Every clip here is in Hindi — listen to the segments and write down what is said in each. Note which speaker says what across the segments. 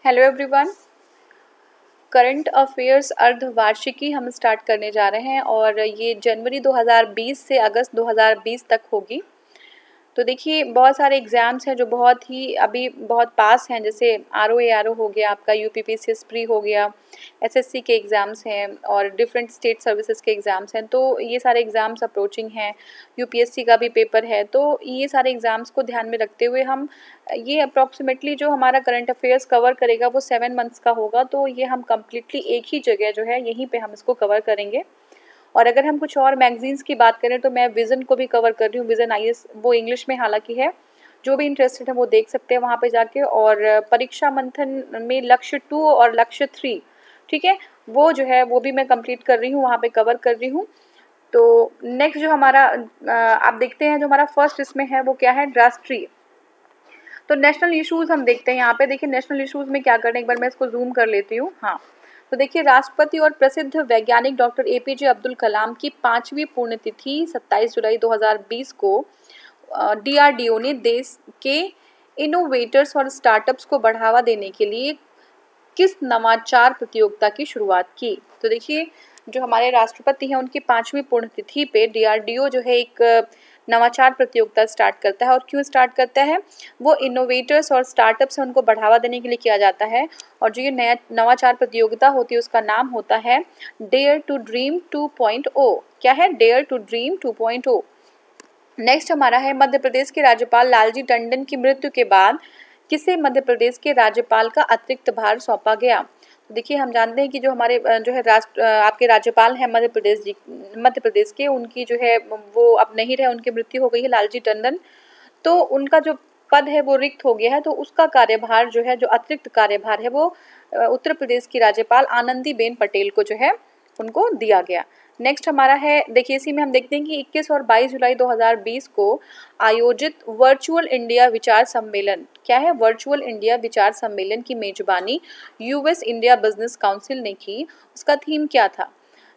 Speaker 1: Hello everyone. करंट अफेयर्स अर्धवार्षिकी हम स्टार्ट करने जा रहे हैं और ये जनवरी 2020 से अगस्त 2020 तक होगी। तो देखिए बहुत सारे एग्ज़ाम्स हैं जो अभी बहुत पास हैं, जैसे आर हो गया, आपका यूपीपीसीएस प्री हो गया, एसएससी के एग्ज़ाम्स हैं और डिफरेंट स्टेट सर्विसेज के एग्ज़ाम्स हैं। तो ये सारे एग्ज़ाम्स अप्रोचिंग हैं, यूपीएससी का भी पेपर है। तो ये सारे एग्ज़ाम्स को ध्यान में रखते हुए हम ये अप्रॉक्सीमेटली जो हमारा करंट अफेयर्स कवर करेगा वो 7 मंथ्स का होगा। तो ये हम कम्प्लीटली एक ही जगह जो है यहीं पे हम इसको कवर करेंगे। और अगर हम कुछ और मैगजीन्स की बात करें तो मैं विज़न को भी कवर कर रही हूँ। विज़न आईएएस वो इंग्लिश में हालांकि है, जो भी इंटरेस्टेड है वो देख सकते हैं वहाँ पे जाके। और परीक्षा मंथन में लक्ष्य 2 और लक्ष्य 3, ठीक है, वो जो है वो भी मैं कंप्लीट कर रही हूँ, वहाँ पे कवर कर रही हूँ। तो नेक्स्ट जो हमारा आप देखते हैं जो हमारा फर्स्ट इसमें है वो क्या है, राष्ट्रीय। तो नेशनल इश्यूज़ हम देखते हैं यहाँ पे। देखिए नेशनल इश्यूज़ में क्या करना है, एक बार मैं इसको जूम कर लेती हूँ। हाँ, तो देखिए राष्ट्रपति और प्रसिद्ध वैज्ञानिक डॉक्टर एपीजे अब्दुल कलाम की 5वीं पुण्यतिथि 27 जुलाई 2020 को डीआरडीओ ने देश के इनोवेटर्स और स्टार्टअप्स को बढ़ावा देने के लिए किस नवाचार प्रतियोगिता की शुरुआत की। तो देखिए जो हमारे राष्ट्रपति हैं उनकी 5वीं पुण्यतिथि पे डीआरडीओ जो है एक नवाचार प्रतियोगिता स्टार्ट करता है। और क्यों स्टार्ट करता है, वो इनोवेटर्स और स्टार्टअप्स हैं उनको बढ़ावा देने के लिए किया जाता है। और जो ये नया नवाचार प्रतियोगिता होती है उसका नाम होता है डेयर टू ड्रीम 2.0। क्या है, डेयर टू ड्रीम 2.0। नेक्स्ट हमारा है मध्य प्रदेश के राज्यपाल लालजी टंडन की मृत्यु के बाद किसे मध्य प्रदेश के राज्यपाल का अतिरिक्त भार सौंपा गया। तो देखिए हम जानते हैं कि जो हमारे जो है आपके राज्यपाल हैं मध्य प्रदेश के, उनकी जो है वो अब नहीं रहे, उनकी मृत्यु हो गई है, लालजी टंडन। तो उनका जो पद है वो रिक्त हो गया है, तो उसका कार्यभार जो है, जो अतिरिक्त कार्यभार है वो उत्तर प्रदेश की राज्यपाल आनंदीबेन पटेल को जो है उनको दिया गया। नेक्स्ट हमारा है, देखिए इसी में हम देखते हैं कि 21 और 22 जुलाई 2020 को आयोजित वर्चुअल इंडिया विचार सम्मेलन, क्या है, वर्चुअल इंडिया विचार सम्मेलन की मेजबानी यूएस इंडिया बिजनेस काउंसिल ने की। उसका थीम क्या था।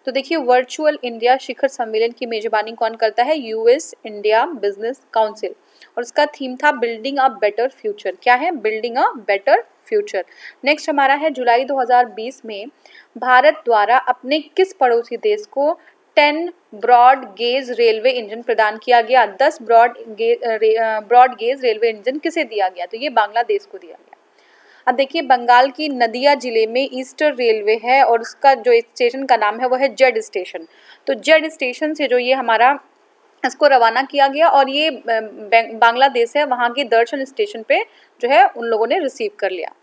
Speaker 1: तो देखिए वर्चुअल इंडिया शिखर सम्मेलन की मेजबानी कौन करता है, यूएस इंडिया बिजनेस काउंसिल। और उसका थीम था बिल्डिंग अ बेटर फ्यूचर। क्या है, building a better future. Next हमारा है जुलाई 2020 में भारत द्वारा अपने किस पड़ोसी देश को 10 ब्रॉड गेज रेलवे इंजन प्रदान किया गया। 10 ब्रॉड गेज रेलवे इंजन किसे दिया गया, तो ये बांग्लादेश को दिया गया। अब देखिए बंगाल की नदिया जिले में ईस्टर्न रेलवे है और उसका जो स्टेशन का नाम है वो है जेड स्टेशन। तो जेड स्टेशन से जो ये हमारा इसको रवाना किया गया और ये बांग्लादेश है, वहाँ के दर्शन स्टेशन पे जो है उन लोगों ने रिसीव कर लिया।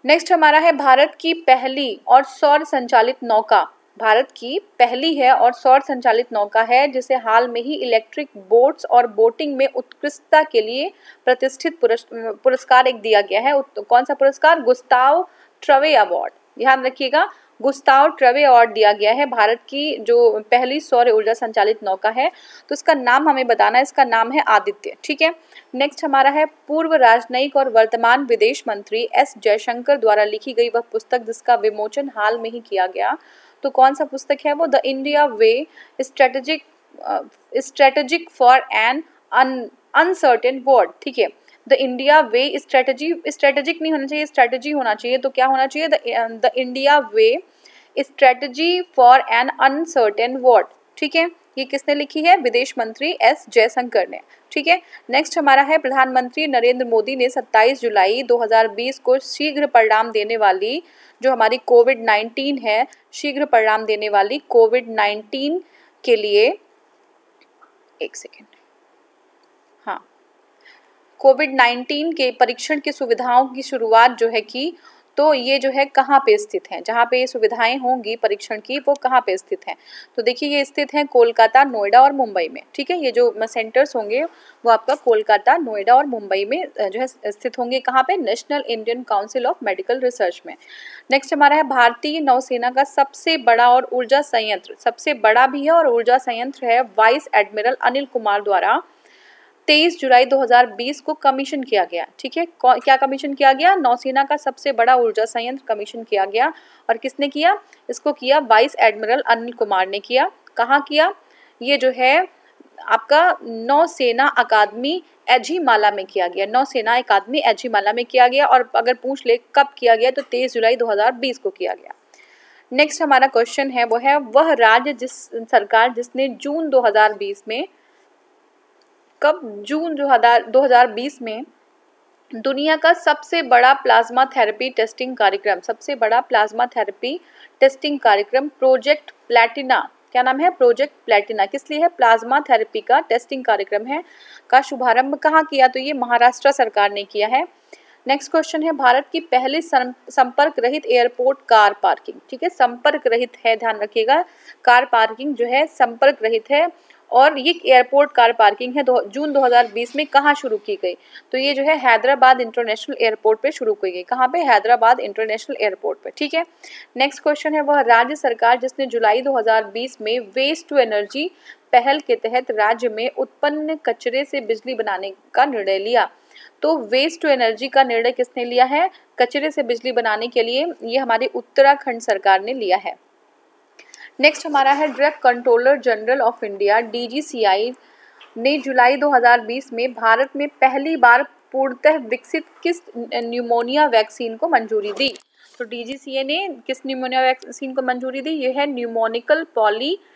Speaker 1: नेक्स्ट हमारा है भारत की पहली और सौर संचालित नौका। भारत की पहली है और सौर संचालित नौका है जिसे हाल में ही इलेक्ट्रिक बोट्स और बोटिंग में उत्कृष्टता के लिए प्रतिष्ठित पुरस्कार एक दिया गया है। कौन सा पुरस्कार, गुस्ताव ट्रवे अवार्ड, ध्यान रखिएगा, गुस्ताव ट्रवे अवार्ड दिया गया है भारत की जो पहली सौर ऊर्जा संचालित नौका है। तो इसका नाम हमें बताना है, इसका नाम है आदित्य, ठीक है। नेक्स्ट हमारा है पूर्व राजनयिक और वर्तमान विदेश मंत्री एस जयशंकर द्वारा लिखी गई वह पुस्तक जिसका विमोचन हाल में ही किया गया। तो कौन सा पुस्तक है वो, the India way strategic for an uncertain world, ठीक है। द इंडिया वे स्ट्रेटेजिक नहीं होना चाहिए, स्ट्रेटेजी होना चाहिए। तो क्या होना चाहिए, the India way strategy for an uncertain world, ठीक है। ये किसने लिखी है, विदेश मंत्री एस जयशंकर ने, ठीक है। नेक्स्ट हमारा है प्रधानमंत्री नरेंद्र मोदी ने 27 जुलाई 2020 को शीघ्र परिणाम देने वाली जो हमारी कोविड-19 है, शीघ्र परिणाम देने वाली कोविड-19 के लिए, एक सेकेंड, हाँ, कोविड-19 के परीक्षण की सुविधाओं की शुरुआत जो है की। तो ये जो है कहाँ पे स्थित हैं, जहाँ पे ये सुविधाएं होंगी परीक्षण की वो कहाँ पे स्थित हैं। तो देखिए ये स्थित हैं कोलकाता, नोएडा और मुंबई में, ठीक है। ये जो सेंटर्स होंगे वो आपका कोलकाता, नोएडा और मुंबई में जो है स्थित होंगे। कहाँ पे, national Indian council of medical research में। नेक्स्ट हमारा है भारतीय नौसेना का सबसे बड़ा और ऊर्जा संयंत्र, सबसे बड़ा भी है और ऊर्जा संयंत्र है, वाइस एडमिरल अनिल कुमार द्वारा 23 जुलाई 2020 को कमीशन किया गया, ठीक है। क्या कमीशन किया गया, नौसेना का सबसे बड़ा ऊर्जा संयंत्र कमीशन किया गया। और किसने किया, इसको किया वाइस एडमिरल अनिल कुमार ने किया। कहाँ किया, ये जो है आपका नौसेना अकादमी एझिमाला में किया गया, नौसेना अकादमी एझिमाला में किया गया। और अगर पूछ ले कब किया गया तो 23 जुलाई 2020 को किया गया। नेक्स्ट हमारा क्वेश्चन है वो है वह राज्य सरकार जिसने जून 2020 में, कब, जून 2020 में दुनिया का सबसे बड़ा प्लाज्मा थेरेपी टेस्टिंग कार्यक्रम, सबसे बड़ा प्लाज्मा थेरेपी टेस्टिंग कार्यक्रम प्रोजेक्ट प्लैटिना, क्या नाम है, प्रोजेक्ट प्लैटिना, किस लिए है, प्लाज्मा थेरेपी का टेस्टिंग कार्यक्रम है, का शुभारंभ कहाँ किया, तो ये महाराष्ट्र सरकार ने किया है। नेक्स्ट क्वेश्चन है भारत की पहली संपर्क रहित एयरपोर्ट कार पार्किंग, ठीक है, संपर्क रहित है, ध्यान रखिएगा, कार पार्किंग जो है संपर्क रहित है। और ये एयरपोर्ट कार पार्किंग है जून 2020 में कहाँ शुरू की गई, तो ये जो है हैदराबाद इंटरनेशनल एयरपोर्ट पे शुरू की गई, कहाँ पे, हैदराबाद इंटरनेशनल एयरपोर्ट पे, ठीक है। नेक्स्ट क्वेश्चन है वह राज्य सरकार जिसने जुलाई 2020 में वेस्ट टू एनर्जी पहल के तहत राज्य में उत्पन्न कचरे से बिजली बनाने का निर्णय लिया, तो वेस्ट टू एनर्जी का निर्णय किसने लिया है, कचरे से बिजली बनाने के लिए, ये हमारी उत्तराखंड सरकार ने लिया है। नेक्स्ट हमारा है drug controller general of India DGCI ने जुलाई 2020 में भारत में पहली बार पूर्णतः विकसित किस न्यूमोनिया वैक्सीन को मंजूरी दी, तो DGCA ने किस न्यूमोनिया वैक्सीन को मंजूरी दी, ये है न्यूमोनिकल पॉलीसैकराइड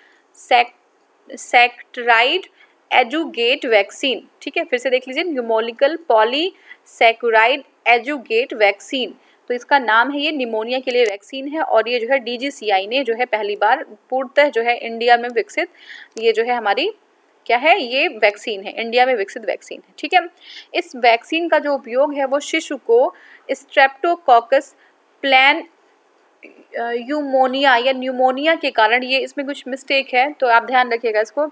Speaker 1: एजुगेट वैक्सीन, ठीक है, फिर से देख लीजिए, न्यूमोनिकल पॉलीसैकराइड एजुगेट वैक्सीन, तो इसका नाम है, ये निमोनिया के लिए वैक्सीन है। और ये जो है DGCI ने जो है पहली बार पूर्णतः जो है इंडिया में विकसित, ये जो है हमारी क्या है, ये वैक्सीन है, इंडिया में विकसित वैक्सीन है, ठीक है। इस वैक्सीन का जो उपयोग है वो शिशु को स्ट्रेप्टोकोकस प्लान यूमोनिया या न्यूमोनिया के कारण, ये इसमें कुछ मिस्टेक है तो आप ध्यान रखिएगा इसको,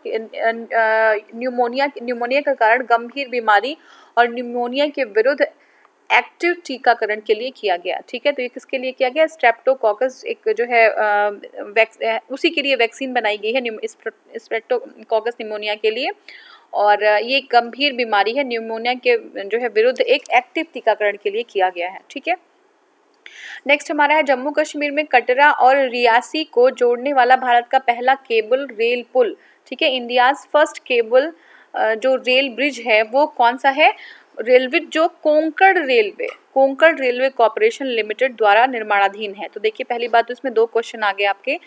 Speaker 1: न्यूमोनिया के कारण गंभीर बीमारी और न्यूमोनिया के विरुद्ध एक्टिव टीकाकरण के लिए किया गया, ठीक है। तो ये किसके लिए किया गया, स्ट्रेप्टोकोकस एक जो है उसी के लिए वैक्सीन बनाई गई है, स्ट्रेप्टोकोकस निमोनिया के लिए, और ये गंभीर बीमारी है न्यूमोनिया के जो है विरुद्ध एक एक्टिव टीकाकरण के लिए किया गया है, ठीक है। नेक्स्ट हमारा है जम्मू कश्मीर में कटरा और रियासी को जोड़ने वाला भारत का पहला केबल रेल पुल, ठीक है, इंडियाज फर्स्ट केबल जो रेल ब्रिज है वो कौन सा है, रेलवे जो कोंकण रेलवे कॉर्पोरेशन लिमिटेड द्वारा निर्माणाधीन है। तो देखिए पहली बात तो इसमें दो क्वेश्चन आ गए आपके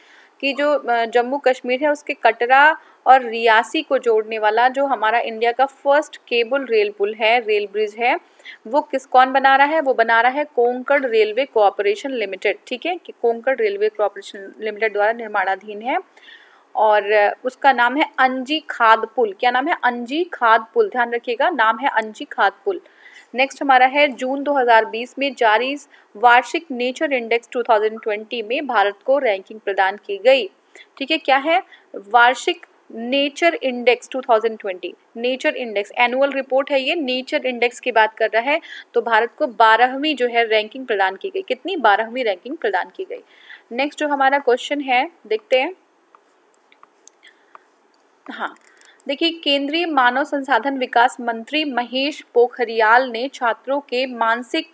Speaker 1: कि जो जम्मू कश्मीर है उसके कटरा और रियासी को जोड़ने वाला जो हमारा इंडिया का फर्स्ट केबल रेल पुल है, रेल ब्रिज है, वो कौन बना रहा है, वो बना रहा है कोंकण रेलवे कॉर्पोरेशन लिमिटेड, ठीक है, कि कोंकण रेलवे कॉर्पोरेशन लिमिटेड द्वारा निर्माणाधीन है और उसका नाम है अंजी खाद पुल, क्या नाम है, अंजी खाद पुल, ध्यान रखिएगा नाम है अंजी खाद पुल। नेक्स्ट हमारा है जून 2020 में जारी वार्षिक नेचर इंडेक्स 2020 में भारत को रैंकिंग प्रदान की गई, ठीक है, क्या है, वार्षिक nature index 2020, nature index annual report है ये, नेचर इंडेक्स की बात कर रहा है, तो भारत को 12वीं जो है रैंकिंग प्रदान की गई, कितनी, 12वीं रैंकिंग प्रदान की गई। नेक्स्ट जो हमारा क्वेश्चन है देखते हैं, हाँ देखिए, केंद्रीय मानव संसाधन विकास मंत्री महेश पोखरियाल ने छात्रों के मानसिक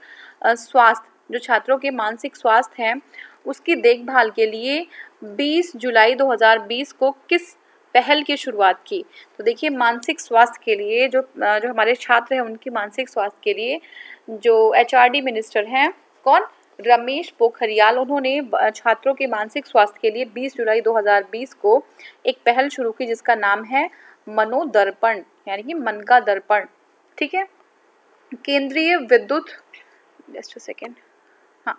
Speaker 1: स्वास्थ्य, जो छात्रों के मानसिक स्वास्थ्य हैं उसकी देखभाल के लिए 20 जुलाई 2020 को किस पहल की शुरुआत की, तो देखिए मानसिक स्वास्थ्य के लिए जो हमारे छात्र हैं उनकी मानसिक स्वास्थ्य के लिए जो HRD मिनिस्टर हैं कौन, रमेश पोखरियाल, उन्होंने छात्रों के मानसिक स्वास्थ्य के लिए 20 जुलाई 2020 को एक पहल शुरू की जिसका नाम है मनोदर्पण, यानी कि मन का दर्पण, ठीक है। केंद्रीय विद्युत, जस्ट अ सेकेंड, हाँ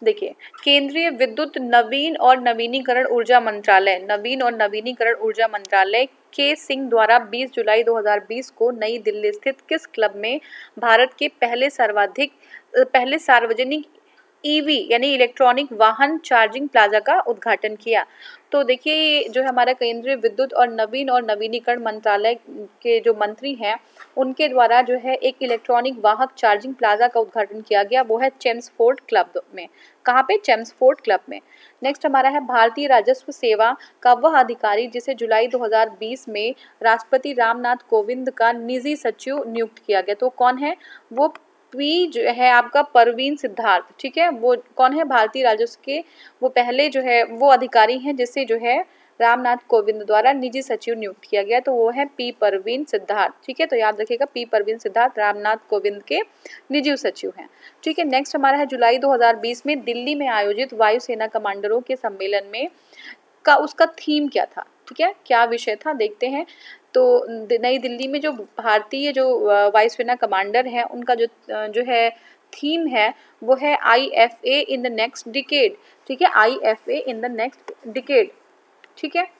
Speaker 1: देखिए, केंद्रीय विद्युत नवीन और नवीनीकरण ऊर्जा मंत्रालय के सिंह द्वारा 20 जुलाई 2020 को नई दिल्ली स्थित किस क्लब में भारत के पहले सार्वजनिक EV यानी इलेक्ट्रॉनिक वाहन चार्जिंग प्लाजा का उद्घाटन किया। तो देखिए जो हमारा केंद्रीय विद्युत और नवीनीकरण मंत्रालय के जो मंत्री हैं उनके द्वारा जो है एक इलेक्ट्रॉनिक वाहक चार्जिंग प्लाजा का उद्घाटन किया गया, वो है चेम्सफोर्ड क्लब में, कहाँ पे, चेम्सफोर्ड क्लब में। नेक्स्ट हमारा है भारतीय राजस्व सेवा का वह अधिकारी जिसे जुलाई 2020 में राष्ट्रपति रामनाथ कोविंद का निजी सचिव नियुक्त किया गया, तो कौन है, वो पी जो है आपका परवीन सिद्धार्थ, ठीक है, वो कौन है, भारतीय राजस्व के वो पहले जो है वो अधिकारी हैं जिसे जो है रामनाथ कोविंद द्वारा निजी सचिव नियुक्त किया गया, तो वो है पी परवीन सिद्धार्थ। ठीक है, तो याद रखिएगा पी परवीन सिद्धार्थ रामनाथ कोविंद के निजी सचिव हैं। ठीक है, नेक्स्ट हमारा है जुलाई 2020 में दिल्ली में आयोजित वायुसेना कमांडरों के सम्मेलन में का उसका थीम क्या था। ठीक है, क्या विषय था देखते हैं। तो नई दिल्ली में जो भारतीय जो वायुसेना कमांडर हैं उनका जो है थीम है वो है IFA in the next decade. ठीक है, IFA in the next decade. ठीक है,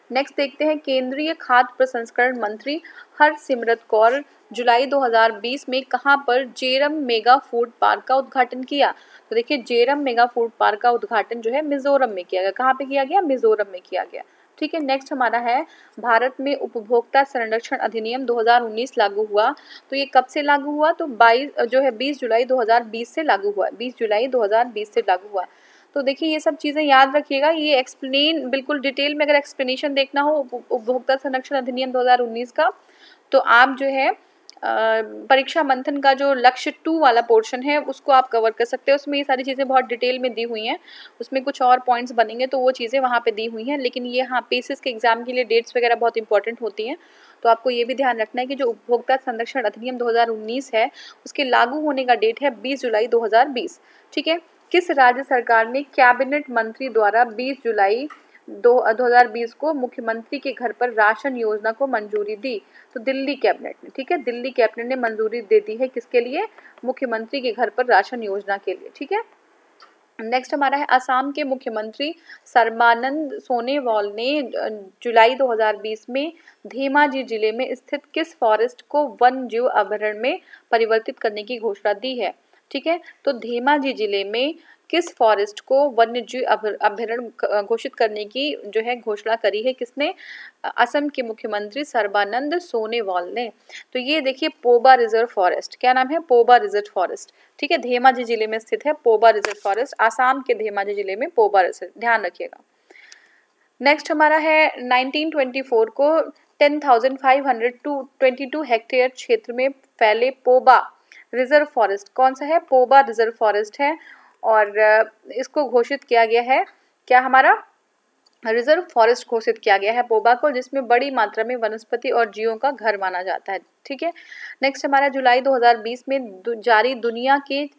Speaker 1: नेक्स्ट देखते हैं केंद्रीय खाद्य प्रसंस्करण मंत्री हरसिमरत कौर जुलाई 2020 में कहां पर जेरम मेगा फूड पार्क का उद्घाटन किया। तो देखिए जेरम मेगा फूड पार्क का उद्घाटन जो है मिजोरम में किया गया। कहाँ पे किया गया? मिजोरम में किया गया। ठीक है, नेक्स्ट हमारा है भारत में उपभोक्ता संरक्षण अधिनियम 2019 लागू हुआ। तो ये कब से लागू हुआ? तो 20 जुलाई 2020 से लागू हुआ। 20 जुलाई 2020 से लागू हुआ। तो देखिए ये सब चीज़ें याद रखिएगा। ये एक्सप्लेन बिल्कुल डिटेल में अगर एक्सप्लेनेशन देखना हो उपभोक्ता संरक्षण अधिनियम 2019 का, तो आप जो है परीक्षा मंथन का जो लक्ष्य 2 वाला पोर्शन है उसको आप कवर कर सकते हो। उसमें ये सारी चीज़ें बहुत डिटेल में दी हुई हैं। उसमें कुछ और पॉइंट्स बनेंगे तो वो चीज़ें वहाँ पे दी हुई हैं। लेकिन ये हाँ पेसिस के एग्जाम के लिए डेट्स वगैरह बहुत इंपॉर्टेंट होती हैं। तो आपको ये भी ध्यान रखना है कि जो उपभोक्ता संरक्षण अधिनियम 2019 है उसके लागू होने का डेट है 20 जुलाई 2020। ठीक है, किस राज्य सरकार ने कैबिनेट मंत्री द्वारा 20 जुलाई 2020 को मुख्यमंत्री के घर पर राशन योजना को मंजूरी दी? तो दिल्ली कैबिनेट ने। ठीक है, दिल्ली कैबिनेट ने मंजूरी दे दी है किसके लिए? मुख्यमंत्री के घर पर राशन योजना के लिए। ठीक है, नेक्स्ट हमारा है असम के मुख्यमंत्री सर्बानंद सोनोवाल ने जुलाई 2020 में धेमाजी जिले में स्थित किस फॉरेस्ट को वन जीव अभयारण्य में परिवर्तित करने की घोषणा दी है? ठीक है, तो धेमाजी जिले में किस फॉरेस्ट को वन्य जीव अभयारण्य घोषित करने की जो है घोषणा करी है किसने? असम के मुख्यमंत्री सर्बानंद सोनोवाल ने। तो ये देखिए पोबा रिजर्व फॉरेस्ट, क्या नाम है? पोबा रिजर्व फॉरेस्ट। ठीक है, धेमाजी जिले में स्थित है पोबा रिजर्व फॉरेस्ट, आसाम के धेमाजी जिले में पोबा रिजर्व, ध्यान रखिएगा। नेक्स्ट हमारा है 1924 को 10,522 हेक्टेयर क्षेत्र में फैले पोबा रिजर्व फॉरेस्ट कौन सा है? पोबा रिजर्व फॉरेस्ट है। और इसको घोषित किया गया है, क्या हमारा रिजर्व फॉरेस्ट घोषित किया गया है पोबा को, जिसमें बड़ी मात्रा में वनस्पति और जीवों का घर माना जाता है। ठीक है, नेक्स्ट हमारा जुलाई 2020 में जारी दुनिया के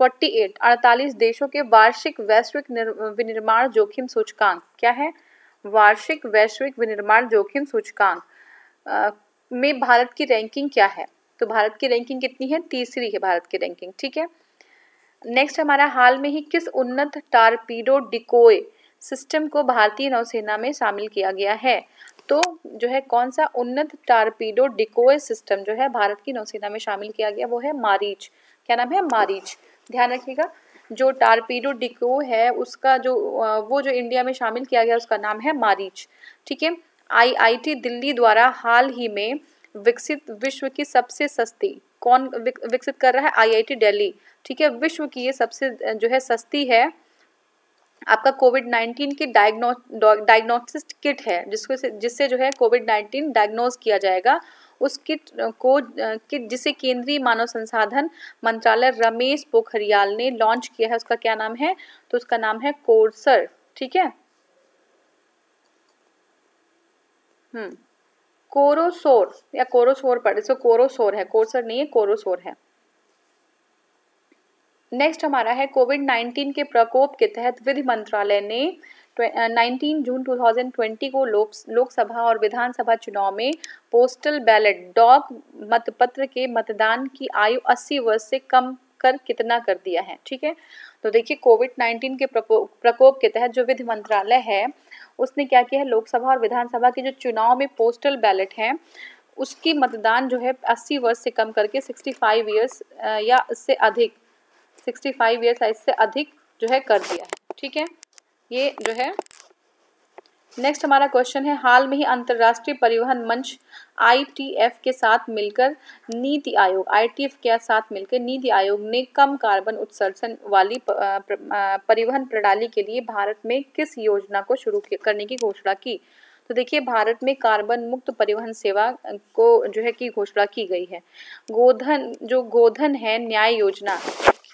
Speaker 1: 48 देशों के वार्षिक वैश्विक विनिर्माण जोखिम सूचकांक, क्या है? वार्षिक वैश्विक विनिर्माण जोखिम सूचकांक में भारत की रैंकिंग क्या है? तो भारत की रैंकिंग कितनी है? तीसरी है भारत की रैंकिंग। ठीक है, नेक्स्ट हमारा हाल में ही किस उन्नत टारपीडो डिकोय सिस्टम को भारतीय नौसेना में शामिल किया गया है? तो जो है कौन सा उन्नत टारपीडो डिकोय सिस्टम जो है भारत की नौसेना में शामिल किया गया वो है मारीच। क्या नाम है? मारीच। ध्यान रखिएगा जो टारपीडो डिको है उसका जो वो जो इंडिया में शामिल किया गया उसका नाम है मारीच। ठीक है, IIT दिल्ली द्वारा हाल ही में विकसित विश्व की सबसे सस्ती, कौन विकसित कर रहा है? IIT दिल्ली। ठीक है, विश्व की ये सबसे जो है सस्ती है आपका कोविड-19 की डायग्नोस्टिक किट है, जिससे जो है कोविड-19 डायग्नोज किया जाएगा। उस किट जिसे केंद्रीय मानव संसाधन मंत्रालय रमेश पोखरियाल ने लॉन्च किया है उसका क्या नाम है? तो उसका नाम है कोर्सर। ठीक है, कोरोसोर या कोरोसोर पढ़े, सो कोरोसोर है, कोर्सर नहीं है, कोरोसोर है। नेक्स्ट हमारा है कोविड-19 के प्रकोप के तहत विधि मंत्रालय ने 19 जून 2020 को लोकसभा और विधानसभा चुनाव में पोस्टल बैलेट डॉक मतपत्र के मतदान की आयु 80 वर्ष से कम कर कितना कर दिया है? ठीक है, तो देखिए कोविड-19 के प्रकोप के तहत जो विधि मंत्रालय है उसने क्या किया है, लोकसभा और विधानसभा के जो चुनाव में पोस्टल बैलेट हैं उसकी मतदान जो है 80 वर्ष से कम करके 65 ईयर्स या इससे अधिक 65 ईयर्स इससे अधिक जो है कर दिया है। ठीक है, ये जो है नेक्स्ट हमारा क्वेश्चन है हाल में ही अंतर्राष्ट्रीय परिवहन मंच ITF के साथ मिलकर नीति आयोग ने कम कार्बन उत्सर्जन वाली परिवहन प्रणाली के लिए भारत में किस योजना को शुरू करने की घोषणा की? तो देखिए भारत में कार्बन मुक्त परिवहन सेवा को जो है की घोषणा की गई है। गोधन है न्याय योजना,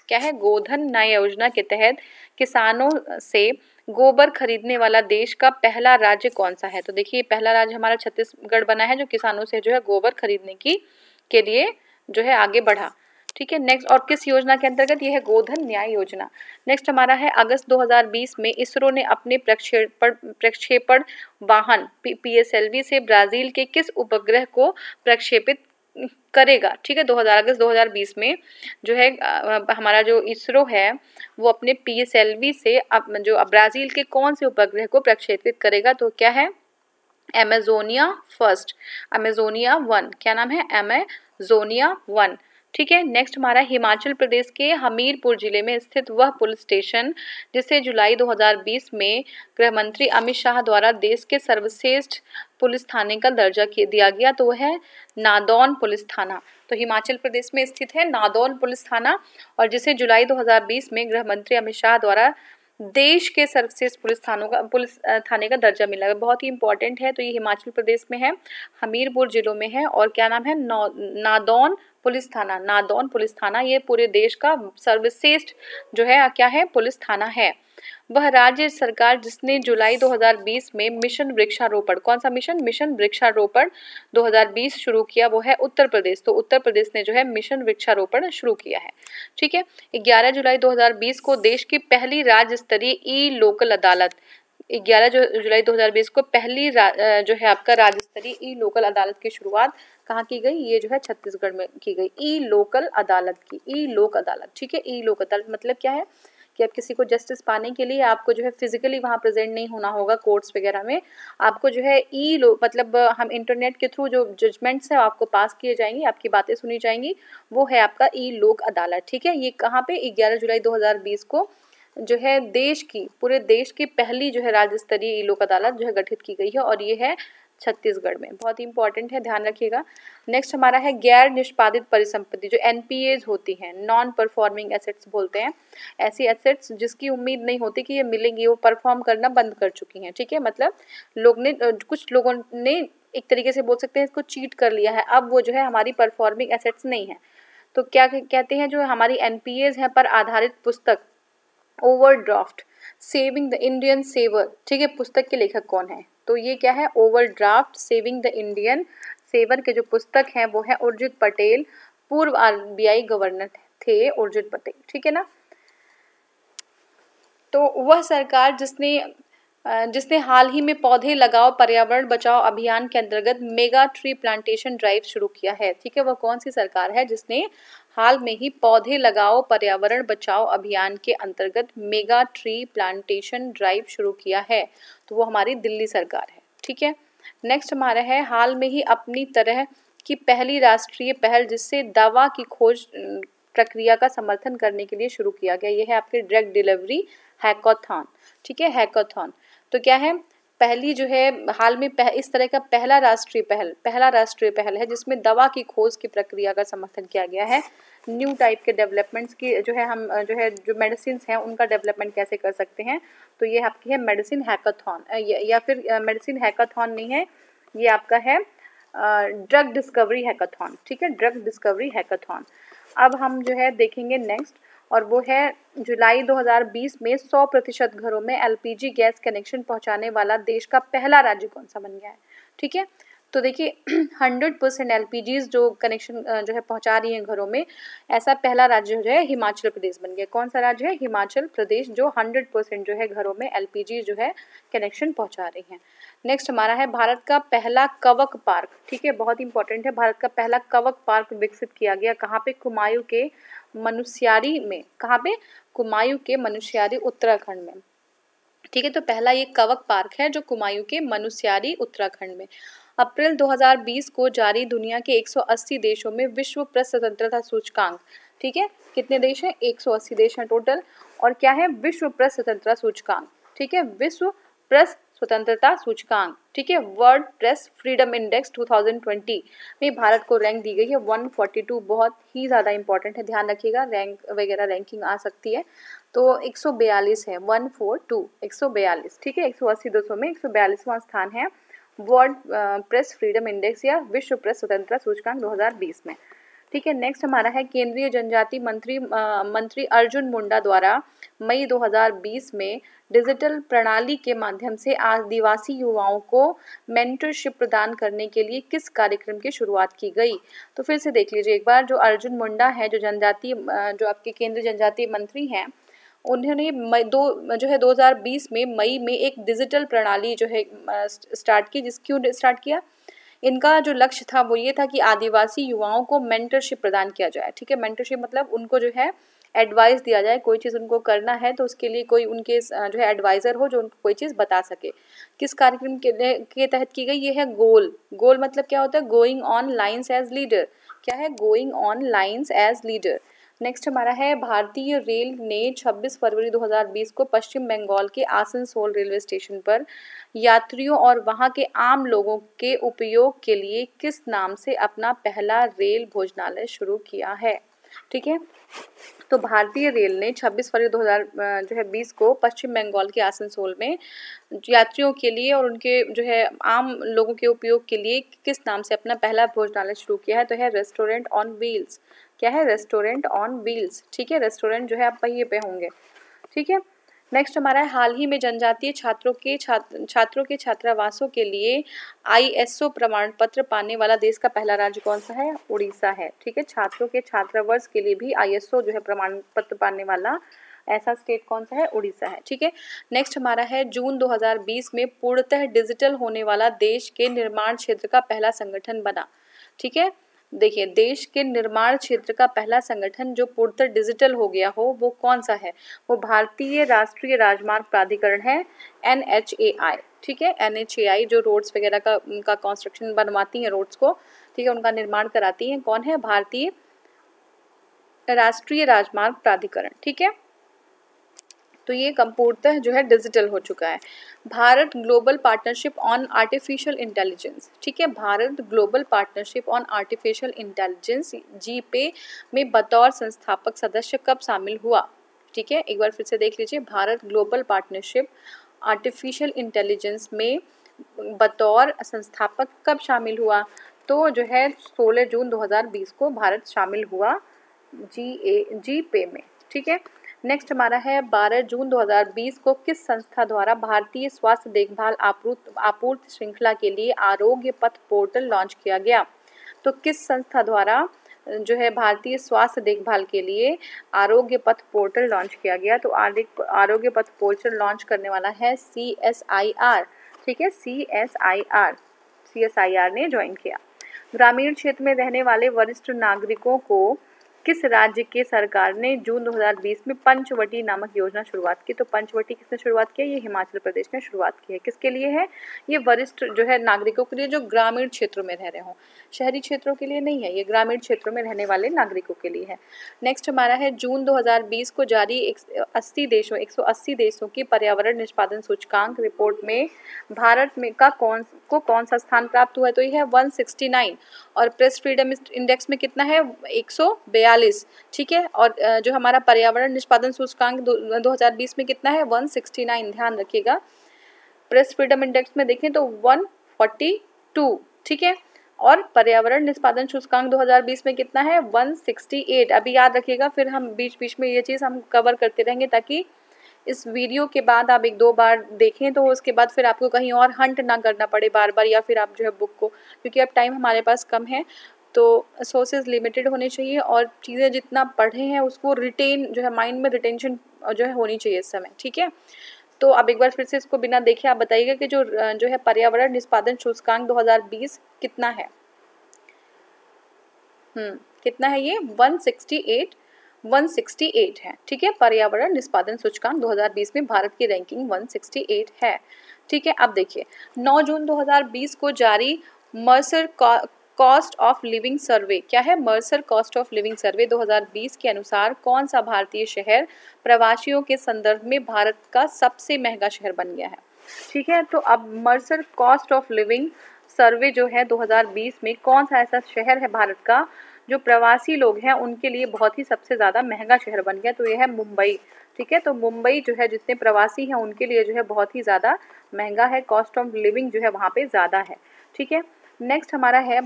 Speaker 1: क्या है? गोधन न्याय योजना के तहत किसानों से गोबर खरीदने वाला देश का पहला राज्य कौन सा है? तो देखिए पहला राज्य हमारा छत्तीसगढ़ बना है, जो किसानों से जो है गोबर खरीदने के लिए जो है आगे बढ़ा। ठीक है, नेक्स्ट, और किस योजना के अंतर्गत? ये है गोधन न्याय योजना। नेक्स्ट हमारा है अगस्त 2020 में इसरो ने अपने प्रक्षेपण वाहन PSLV से ब्राजील के किस उपग्रह को प्रक्षेपित करेगा? ठीक है, अगस्त 2020 में जो है हमारा जो इसरो है वो अपने PSLV से जो ब्राजील के कौन से उपग्रह को प्रक्षेपित करेगा? तो क्या है? एमेजोनिया 1। क्या नाम है? एमेजोनिया 1। ठीक है, नेक्स्ट हमारा हिमाचल प्रदेश के हमीरपुर जिले में स्थित वह पुलिस स्टेशन जिसे जुलाई 2020 में गृह मंत्री अमित शाह द्वारा देश के सर्वश्रेष्ठ पुलिस थाने का दर्जा दिया गया, तो वह है नादौन पुलिस थाना। तो हिमाचल प्रदेश में स्थित है नादौन पुलिस थाना, और जिसे जुलाई 2020 में गृह मंत्री अमित शाह द्वारा देश के सर्वश्रेष्ठ पुलिस थाने का दर्जा मिला है। बहुत ही इंपॉर्टेंट है। तो ये हिमाचल प्रदेश में है, हमीरपुर जिलों में है, और क्या नाम है? नादौन पुलिस थाना। नादौन पुलिस थाना ये पूरे देश का सर्वश्रेष्ठ जो है क्या है? पुलिस थाना है। वह राज्य सरकार जिसने जुलाई 2020 में मिशन वृक्षारोपण, कौन सा मिशन? मिशन वृक्षारोपण 2020 शुरू किया, वो है उत्तर प्रदेश। तो उत्तर प्रदेश ने जो है मिशन वृक्षारोपण शुरू किया है। ठीक है, 11 जुलाई 2020 को देश की पहली राज्य स्तरीय ई लोकल अदालत, 11 जुलाई 2020 को पहली जो है आपका राज्य स्तरीय ई लोकल अदालत की शुरुआत कहाँ की गई? ये जो है छत्तीसगढ़ में की गई, ई लोकल अदालत की, ई लोक अदालत। ठीक है, ई लोक अदालत मतलब क्या है कि आप किसी को जस्टिस पाने के लिए आपको जो है फिजिकली वहाँ प्रेजेंट नहीं होना होगा कोर्ट्स वगैरह में, आपको जो है मतलब हम इंटरनेट के थ्रू जो जजमेंट्स है आपको पास किए जाएंगे, आपकी बातें सुनी जाएंगी, वो है आपका ई लोक अदालत। ठीक है, ये कहाँ पे? 11 जुलाई 2020 को जो है पूरे देश की पहली जो है राज्य स्तरीय ई लोक अदालत जो है गठित की गई है, और ये है छत्तीसगढ़ में। बहुत ही इंपॉर्टेंट है, ध्यान रखिएगा। नेक्स्ट हमारा है गैर निष्पादित परिसंपत्ति, जो NPAs होती हैं, नॉन परफॉर्मिंग एसेट्स बोलते हैं। ऐसी एसेट्स जिसकी उम्मीद नहीं होती कि ये मिलेंगी, वो परफॉर्म करना बंद कर चुकी हैं। ठीक है, मतलब कुछ लोगों ने एक तरीके से बोल सकते हैं इसको चीट कर लिया है, अब वो जो है हमारी परफॉर्मिंग एसेट्स नहीं है। तो क्या कहते हैं? जो हमारी NPAs है पर आधारित पुस्तक overdraft saving the Indian saver. ठीक है, पुस्तक के लेखक कौन है? तो ये क्या है? Overdraft saving the Indian saver के जो पुस्तक हैं वो है उर्जित पटेल, पूर्व RBI गवर्नर थे उर्जित पटेल। ठीक है ना। तो वह सरकार जिसने हाल ही में पौधे लगाओ पर्यावरण बचाओ अभियान के अंतर्गत मेगा ट्री प्लांटेशन ड्राइव शुरू किया है। ठीक है, वह कौन सी सरकार है जिसने हाल में ही पौधे लगाओ पर्यावरण बचाओ अभियान के अंतर्गत मेगा ट्री प्लांटेशन ड्राइव शुरू किया है? तो वो हमारी दिल्ली सरकार है। ठीक है, नेक्स्ट हमारा है हाल में ही अपनी तरह की पहली राष्ट्रीय पहल जिससे दवा की खोज प्रक्रिया का समर्थन करने के लिए शुरू किया गया, ये है आपके ड्रग डिलीवरी हैकाथॉन। ठीक है, हैकाथॉन। तो क्या है? पहली जो है हाल में इस तरह का पहला राष्ट्रीय पहल है जिसमें दवा की खोज की प्रक्रिया का समर्थन किया गया है। न्यू टाइप के डेवलपमेंट्स की जो है हम जो मेडिसिन हैं उनका डेवलपमेंट कैसे कर सकते हैं, तो ये आपकी है मेडिसिन हैकाथॉन, या फिर मेडिसिन हैकाथॉन नहीं है, ये आपका है ड्रग डिस्कवरी हैकाथॉन। ठीक है, ड्रग डिस्कवरी हैकाथॉन। अब हम जो है देखेंगे नेक्स्ट, और वो है जुलाई 2020 में 100% घरों में LPG गैस कनेक्शन पहुंचाने वाला देश का पहला राज्य कौन सा बन गया है? ठीक है, तो देखिए 100% LPGs जो कनेक्शन जो है पहुंचा रही हैं घरों में, ऐसा पहला राज्य जो है हिमाचल प्रदेश बन गया। कौन सा राज्य है? हिमाचल प्रदेश, जो 100% जो है घरों में LPG जो है कनेक्शन पहुंचा रही हैं। नेक्स्ट हमारा है भारत का पहला कवक पार्क। ठीक है, बहुत इंपॉर्टेंट है, भारत का पहला कवक पार्क विकसित किया गया कहाँ पे? कुमायूं के मनुस्यारी में। कहाँ पे? कुमायूं के मनुस्यारी उत्तराखंड में। ठीक है, तो पहला ये कवक पार्क है जो कुमायूं के मनुस्यारी उत्तराखंड में। अप्रैल 2020 को जारी दुनिया के 180 देशों में विश्व प्रेस स्वतंत्रता सूचकांक। ठीक है, कितने देश हैं? 180 देश हैं टोटल। और क्या है? विश्व प्रेस स्वतंत्रता सूचकांक। ठीक है, विश्व प्रेस स्वतंत्रता सूचकांक। ठीक है, वर्ल्ड प्रेस फ्रीडम इंडेक्स 2020 में भारत को रैंक दी गई है 142। बहुत ही ज़्यादा इंपॉर्टेंट है, ध्यान रखिएगा, रैंक वगैरह रैंकिंग आ सकती है। तो 142 है, 142, 142। ठीक है, 180 देशों में 142वां स्थान है वर्ल्ड प्रेस फ्रीडम इंडेक्स या विश्व प्रेस स्वतंत्रता सूचकांक 2020 में। ठीक है। नेक्स्ट हमारा है केंद्रीय जनजाति मंत्री अर्जुन मुंडा द्वारा मई 2020 में डिजिटल प्रणाली के माध्यम से आदिवासी युवाओं को मेंटरशिप प्रदान करने के लिए किस कार्यक्रम की शुरुआत की गई। तो फिर से देख लीजिए एक बार, जो अर्जुन मुंडा है, जो आपके केंद्रीय जनजातीय मंत्री हैं, उन्होंने जो है 2020 में मई में एक डिजिटल प्रणाली जो है स्टार्ट की। क्यों स्टार्ट किया? इनका जो लक्ष्य था वो ये था कि आदिवासी युवाओं को मेंटरशिप प्रदान किया जाए। ठीक है, मेंटरशिप मतलब उनको जो है एडवाइस दिया जाए, कोई चीज़ उनको करना है तो उसके लिए कोई उनके जो है एडवाइज़र हो जो उनको कोई चीज़ बता सके। किस कार्यक्रम के तहत की गई? ये है गोल मतलब क्या होता है? Going on lines as leader. क्या है? Going on lines as leader. Next हमारा है भारतीय रेल ने 26 फरवरी 2020 को पश्चिम बंगाल के आसनसोल रेलवे स्टेशन पर यात्रियों और वहां के आम लोगों के उपयोग के लिए किस नाम से अपना पहला रेल भोजनालय शुरू किया है। ठीक है, तो भारतीय रेल ने 26 फरवरी 2020 को पश्चिम बंगाल के आसनसोल में यात्रियों के लिए और उनके जो है आम लोगों के उपयोग के लिए किस नाम से अपना पहला भोजनालय शुरू किया है। तो है रेस्टोरेंट ऑन व्हील्स। क्या है? Restaurant on wheels. ठीक है, रेस्टोरेंट जो है आप पहिए पे होंगे। ठीक है, नेक्स्ट हमारा है हाल ही में जनजातीय छात्रों के छात्रावासों के लिए ISO प्रमाण पत्र पाने वाला देश का पहला राज्य कौन सा है? उड़ीसा है। ठीक है, छात्रों के छात्रावास के लिए भी ISO जो है प्रमाण पत्र पाने वाला ऐसा स्टेट कौन सा है? उड़ीसा है। ठीक है, नेक्स्ट हमारा है जून 2020 में पूर्णतः डिजिटल होने वाला देश के निर्माण क्षेत्र का पहला संगठन बना। ठीक है, देखिए देश के निर्माण क्षेत्र का पहला संगठन जो पूर्णतः डिजिटल हो गया हो वो कौन सा है? वो भारतीय राष्ट्रीय राजमार्ग प्राधिकरण है, NHAI। ठीक है, NHAI जो रोड्स वगैरह का उनका कंस्ट्रक्शन बनवाती हैं रोड्स को, ठीक है, उनका निर्माण कराती हैं। कौन है? भारतीय राष्ट्रीय राजमार्ग प्राधिकरण। ठीक है, तो ये पूर्णतः जो है डिजिटल हो चुका है। Bharat global partnership on artificial intelligence. ठीक है, Bharat global partnership on artificial intelligence GPAI में बतौर संस्थापक सदस्य कब शामिल हुआ। ठीक है, एक बार फिर से देख लीजिए, Bharat global partnership artificial intelligence में बतौर संस्थापक कब शामिल हुआ। तो जो है 16 जून 2020 को भारत शामिल हुआ GPAI में। ठीक है, नेक्स्ट हमारा है 12 जून 2020 को किस संस्था द्वारा भारतीय स्वास्थ्य देखभाल आपूर्ति श्रृंखला के लिए आरोग्य पथ पोर्टल लॉन्च किया गया। तो किस संस्था द्वारा जो है भारतीय स्वास्थ्य देखभाल के लिए आरोग्य पथ पोर्टल लॉन्च किया गया। तो आरोग्य पथ पोर्टल लॉन्च करने वाला है CSIR। ठीक है, CSIR ने ज्वाइन किया। ग्रामीण क्षेत्र में रहने वाले वरिष्ठ नागरिकों को किस राज्य के सरकार ने जून 2020 में पंचवटी नामक योजना शुरुआत की। तो पंचवटी किसने शुरुआत की है? ये हिमाचल प्रदेश ने शुरुआत की है। किसके लिए है? ये वरिष्ठ जो है नागरिकों के लिए जो ग्रामीण क्षेत्रों में रह रहे हों, शहरी क्षेत्रों के लिए नहीं है, ये ग्रामीण क्षेत्रों में रहने वाले नागरिकों के लिए है। नेक्स्ट हमारा है जून 2020 को जारी 180 देशों की पर्यावरण निष्पादन सूचकांक रिपोर्ट में भारत में कौन सा स्थान प्राप्त हुआ है। तो ये है 169 और प्रेस फ्रीडम इंडेक्स में कितना है? 142। ठीक है, और जो हमारा पर्यावरण निष्पादन सूचकांक 2020 में कितना है? 169। ध्यान रखिएगा, प्रेस फ्रीडम इंडेक्स में देखें तो 142। ठीक है, और पर्यावरण निष्पादन सूचकांक 2020 में कितना है? 168। अभी याद रखिएगा, फिर हम बीच बीच में ये चीज़ हम कवर करते रहेंगे ताकि इस वीडियो के बाद आप 1-2 बार देखें तो उसके बाद फिर आपको कहीं और हंट ना करना पड़े बार बार, या फिर आप जो है बुक को, क्योंकि अब टाइम हमारे पास कम है तो सोर्सेज लिमिटेड होने चाहिए और चीज़ें जितना पढ़े हैं उसको रिटेन जो है माइंड में रिटेंशन जो है होनी चाहिए इस समय। ठीक है, तो अब एक बार फिर से इसको बिना देखे आप बताइएगा कि जो है पर्यावरण निष्पादन सूचकांक 2020 कितना है। कितना है ये? 168 है। ठीक है, पर्यावरण निष्पादन सूचकांक 2020 में भारत की रैंकिंग 168 है। ठीक है, अब देखिए 9 जून 2020 को जारी मर्सर कॉस्ट ऑफ लिविंग सर्वे। क्या है? मर्सर कॉस्ट ऑफ लिविंग सर्वे 2020 के अनुसार कौन सा भारतीय शहर प्रवासियों के संदर्भ में भारत का सबसे महंगा शहर बन गया है। ठीक है, तो अब मर्सर कॉस्ट ऑफ लिविंग सर्वे जो है 2020 में कौन सा ऐसा शहर है भारत का जो प्रवासी लोग हैं उनके लिए बहुत ही सबसे ज़्यादा महंगा शहर बन गया। तो यह है मुंबई। ठीक है, तो मुंबई जो है जितने प्रवासी हैं उनके लिए जो है बहुत ही ज़्यादा महंगा है, कॉस्ट ऑफ लिविंग जो है वहाँ पे ज़्यादा है। ठीक है, नेक्स्ट हमारा है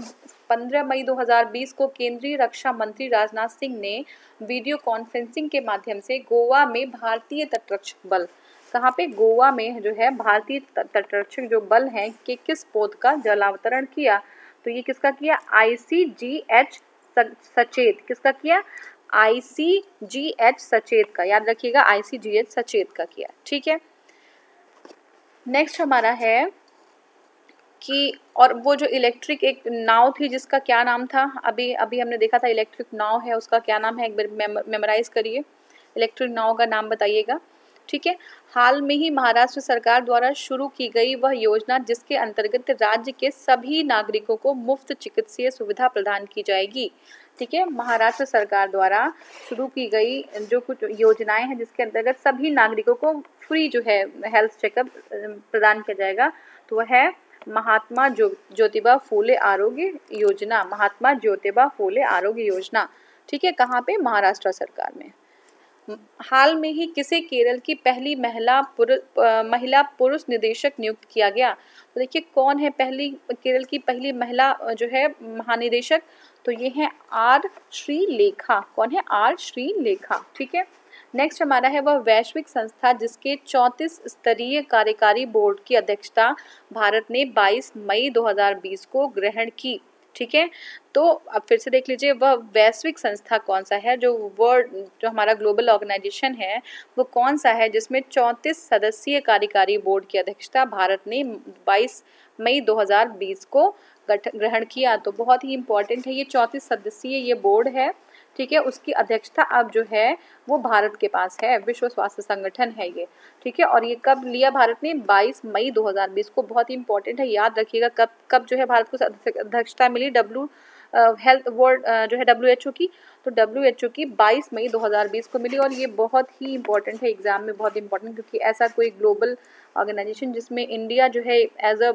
Speaker 1: 15 मई 2020 को केंद्रीय रक्षा मंत्री राजनाथ सिंह ने वीडियो कॉन्फ्रेंसिंग के माध्यम से गोवा में भारतीय तटरक्षक बल, कहाँ पे, गोवा में जो है भारतीय तटरक्षक जो बल हैं कि किस पोत का जलावतरण किया। तो ये किसका किया, ICGH सचेत, किसका किया, ICGH सचेत का, याद रखिएगा ICGH सचेत का किया। ठीक है, नेक्स्ट हमारा है कि और वो जो इलेक्ट्रिक एक नाव थी जिसका क्या नाम था, अभी अभी हमने देखा था इलेक्ट्रिक नाव है, उसका क्या नाम है, एक बार मेमोराइज करिए, इलेक्ट्रिक नाव का नाम बताइएगा। ठीक है, हाल में ही महाराष्ट्र सरकार द्वारा शुरू की गई वह योजना जिसके अंतर्गत राज्य के सभी नागरिकों को मुफ्त चिकित्सीय सुविधा प्रदान की जाएगी। ठीक है, महाराष्ट्र सरकार द्वारा शुरू की गई जो कुछ योजनाएं हैं जिसके अंतर्गत सभी नागरिकों को फ्री जो है हेल्थ चेकअप प्रदान किया जाएगा, तो वह है महात्मा ज्योतिबा फूले आरोग्य योजना, महात्मा ज्योतिबा फूले आरोग्य योजना। ठीक है, कहाँ पे, महाराष्ट्र सरकार में। हाल में ही किसे केरल की पहली महिला पुरुष निदेशक नियुक्त किया गया। तो देखिए कौन है पहली, केरल की पहली महिला जो है महानिदेशक, तो ये है आर श्रीलेखा। कौन है, आर श्रीलेखा। ठीक है, नेक्स्ट हमारा है वह वैश्विक संस्था जिसके 34 स्तरीय कार्यकारी बोर्ड की अध्यक्षता भारत ने 22 मई 2020 को ग्रहण की। ठीक है, तो अब फिर से देख लीजिए वह वैश्विक संस्था कौन सा है, जो वर्ल्ड जो हमारा ग्लोबल ऑर्गेनाइजेशन है वो कौन सा है जिसमें 34 सदस्यीय कार्यकारी बोर्ड की अध्यक्षता भारत ने 22 मई 2020 को ग्रहण किया। तो बहुत ही इंपॉर्टेंट है, ये 34 सदस्यीय ये बोर्ड है। ठीक है, उसकी अध्यक्षता अब जो है वो भारत के पास है, विश्व स्वास्थ्य संगठन है ये। ठीक है, और ये कब लिया भारत ने, 22 मई 2020 को। बहुत ही इंपॉर्टेंट है, याद रखिएगा कब कब जो है भारत को अध्यक्षता मिली हेल्थ वर्ल्ड जो है WHO की, तो WHO की 22 मई 2020 को मिली। और ये बहुत ही इंपॉर्टेंट है, एग्जाम में बहुत इंपॉर्टेंट, क्योंकि ऐसा कोई ग्लोबल ऑर्गेनाइजेशन जिसमें इंडिया जो है एज अ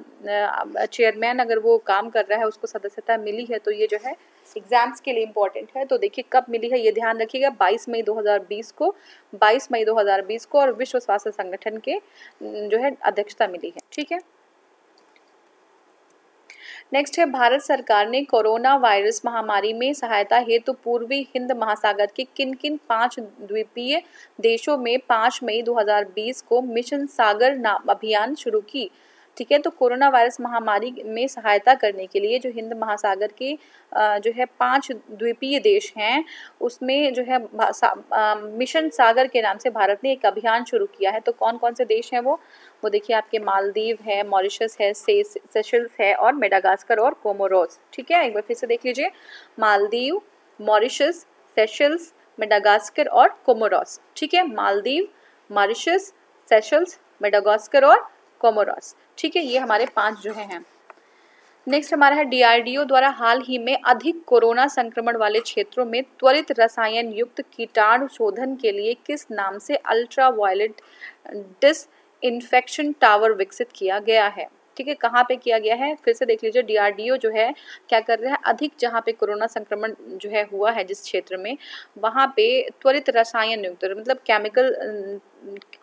Speaker 1: चेयरमैन अगर वो काम कर रहा है, उसको सदस्यता मिली है, तो ये जो है एग्जाम्स के लिए इम्पोर्टेंट है। तो देखिए कब मिली है ये ध्यान रखिएगा, 22 मई 2020 को, 22 मई 2020 को, और विश्व स्वास्थ्य संगठन के जो है अध्यक्षता मिली है। ठीक है, नेक्स्ट है भारत सरकार ने कोरोना वायरस महामारी में सहायता हेतु पूर्वी हिंद महासागर के किन किन 5 द्वीपीय देशों में 5 मई 2020 को मिशन सागर नाम अभियान शुरू की। ठीक है, तो कोरोना वायरस महामारी में सहायता करने के लिए जो हिंद महासागर के जो है 5 द्वीपीय देश हैं उसमें जो है मिशन सागर के नाम से भारत ने एक अभियान शुरू किया है। तो कौन कौन से देश हैं वो देखिए आपके मालदीव है, मॉरिशस है, सेशल्स है और मेडागास्कर और कोमोरोस। ठीक है, एक बार फिर से देख लीजिए, मालदीव, मॉरिशस, सेशल्स, मेडागास्कर और कोमोरोस। ठीक है, मालदीव, मॉरिशस, सेशल्स, मेडागास्कर और कोमोरोस। ठीक है, ये हमारे 5 जो हैं। नेक्स्ट हमारा है DRDO द्वारा हाल ही में अधिक कोरोना संक्रमण वाले क्षेत्रों में त्वरित रसायन युक्त कीटाणु शोधन के लिए किस नाम से अल्ट्रा वायलेट डिसइंफेक्शन टावर विकसित किया गया है। ठीक है, कहाँ पे किया गया है, फिर से देख लीजिए, DRDO जो है क्या कर रहा है, अधिक जहाँ पे कोरोना संक्रमण जो है हुआ है जिस क्षेत्र में, वहाँ पे त्वरित रसायन युक्त मतलब केमिकल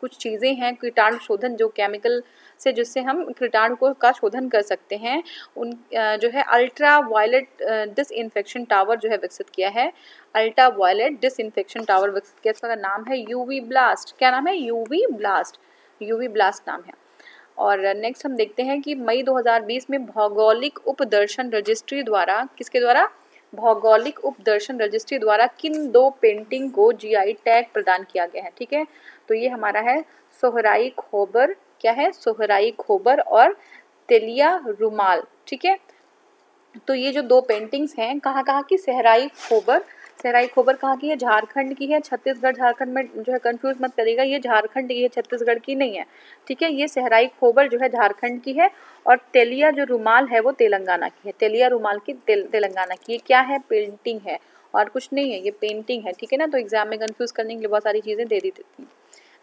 Speaker 1: कुछ चीज़ें हैं, कीटाणु शोधन जो केमिकल से जिससे हम कीटाणु को का शोधन कर सकते हैं, उन जो है अल्ट्रा वायलेट डिसइंफेक्शन टावर जो है विकसित किया है। अल्ट्रा वायलेट डिसइंफेक्शन टावर विकसित किया, इसका नाम है UV ब्लास्ट। क्या नाम है, UV ब्लास्ट, UV ब्लास्ट नाम है। और नेक्स्ट हम देखते हैं कि मई 2020 में भौगोलिक उपदर्शन रजिस्ट्री द्वारा, किसके द्वारा, भौगोलिक उपदर्शन रजिस्ट्री द्वारा किन 2 पेंटिंग को GI टैग प्रदान किया गया है। ठीक है, तो ये हमारा है सोहराई खोबर, क्या है, सोहराई खोबर और तेलिया रुमाल। ठीक है, तो ये जो 2 पेंटिंग्स हैं कहाँ कहाँ की, सहराई खोबर कहाँ की है, झारखंड की है। छत्तीसगढ़ झारखंड में जो है कंफ्यूज मत करिएगा, ये झारखंड की है, छत्तीसगढ़ की नहीं है। ठीक है, ये सहराई खोबर जो है झारखंड की है, और तेलिया जो रुमाल है वो तेलंगाना की है। तेलिया रुमाल की तेलंगाना की। ये क्या है, पेंटिंग है और कुछ नहीं है, ये पेंटिंग है। ठीक है ना, तो एग्जाम में कंफ्यूज करने के लिए बहुत सारी चीज़ें दे दी थी।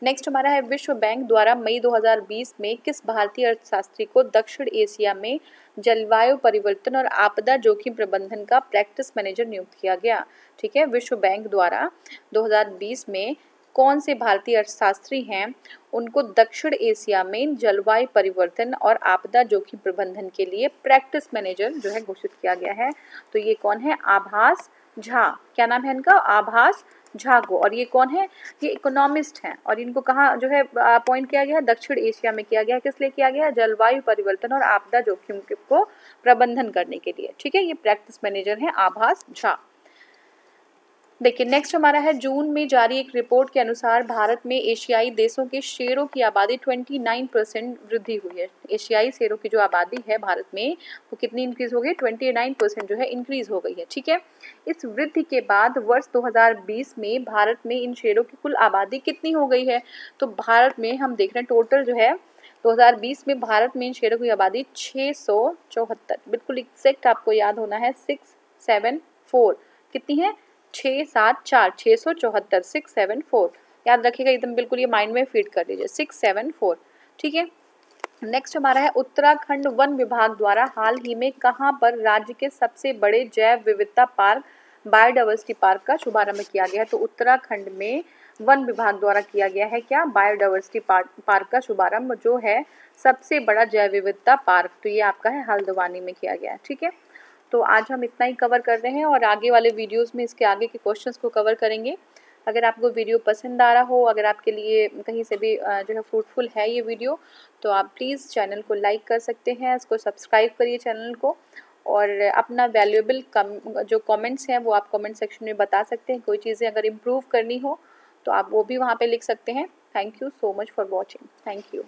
Speaker 1: नेक्स्ट हमारा है विश्व बैंक द्वारा मई 2020 में किस भारतीय अर्थशास्त्री को दक्षिण एशिया में जलवायु परिवर्तन और आपदा जोखिम प्रबंधन का प्रैक्टिस मैनेजर नियुक्त किया गया। ठीक है, विश्व बैंक द्वारा 2020 में कौन से भारतीय अर्थशास्त्री हैं, उनको दक्षिण एशिया में जलवायु परिवर्तन और आपदा जोखिम प्रबंधन के लिए प्रैक्टिस मैनेजर जो है घोषित किया गया है। तो ये कौन है? आभास झा। क्या नाम है इनका? आभास झा को। और ये कौन है? ये इकोनॉमिस्ट हैं और इनको कहाँ जो है अपॉइंट किया गया है? दक्षिण एशिया में किया गया है। किस लिए किया गया है? जलवायु परिवर्तन और आपदा जोखिम को प्रबंधन करने के लिए। ठीक है, ये प्रैक्टिस मैनेजर हैं आभास झा। देखिए नेक्स्ट हमारा है, जून में जारी एक रिपोर्ट के अनुसार भारत में एशियाई देशों के शेरों की आबादी 29% वृद्धि हुई है। एशियाई शेरों की जो आबादी है भारत में वो कितनी इंक्रीज हो गई? 29% जो है इंक्रीज हो गई है। ठीक है, इस वृद्धि के बाद वर्ष 2020 में भारत में इन शेरों की कुल आबादी कितनी हो गई है? तो भारत में हम देख रहे हैं टोटल जो है 2020 में भारत में इन शेरों की आबादी 674, बिल्कुल एग्जैक्ट आपको याद होना है, 674 कितनी है? 674, 674, 674 याद रखिएगा एकदम, बिल्कुल ये माइंड में फीड कर लीजिए, 674। ठीक है, नेक्स्ट हमारा है, उत्तराखंड वन विभाग द्वारा हाल ही में कहां पर राज्य के सबसे बड़े जैव विविधता पार्क बायोडाइवर्सिटी पार्क का शुभारंभ किया गया है? तो उत्तराखंड में वन विभाग द्वारा किया गया है क्या? बायोडाइवर्सिटी पार्क का शुभारंभ जो है सबसे बड़ा जैव विविधता पार्क, तो ये आपका है हल्द्वानी में किया गया है। ठीक है, तो आज हम इतना ही कवर कर रहे हैं और आगे वाले वीडियोस में इसके आगे के क्वेश्चंस को कवर करेंगे। अगर आपको वीडियो पसंद आ रहा हो, अगर आपके लिए कहीं से भी जो है फ्रूटफुल है ये वीडियो, तो आप प्लीज़ चैनल को लाइक कर सकते हैं, इसको सब्सक्राइब करिए चैनल को, और अपना वैल्यूएबल जो कमेंट्स हैं वो आप कमेंट सेक्शन में बता सकते हैं। कोई चीज़ें अगर इम्प्रूव करनी हो तो आप वो भी वहाँ पे लिख सकते हैं। Thank you so much for watching. Thank you.